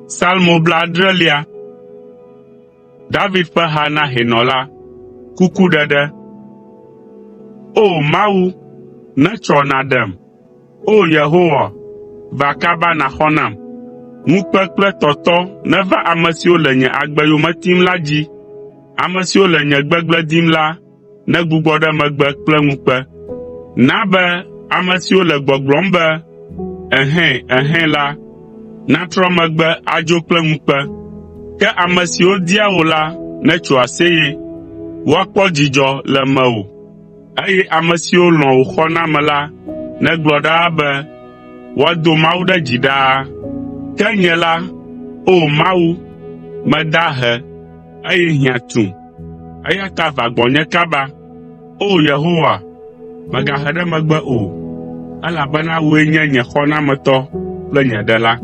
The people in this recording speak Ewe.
Salmo bladrelia. David ƒe ha na hɛnɔla, kukuɖeɖe. O Mawu, netsɔ na ɖem. O Yehowa, va kaba nàxɔ nam. Ŋukpe kple tɔtɔ neva ame siwo le nye agbe yome tim la dzi. Ame siwo le nye gbegblẽ dim la negbugbɔ ɖe megbe kple ŋukpe. Na be ame siwo le gbɔgblɔm be ɛhɛ̃ la natrɔ megbe adzo kple ŋukpe. Ke ame siwo dia wò la netso aseye, woakpɔ dzidzɔ le mewò. Eye ame siwo lɔ̃ wò xɔname la negblɔ ɖaa be woado Mawu ɖe dzi ɖaa. Ke nye la, o Mawu, meda he, eye hiã tum, eya ta va gbɔnye kaba. O Yehowa, mègahe ɖe megbe o, elabena wòe nye nye xɔnametɔ kple nye ɖela.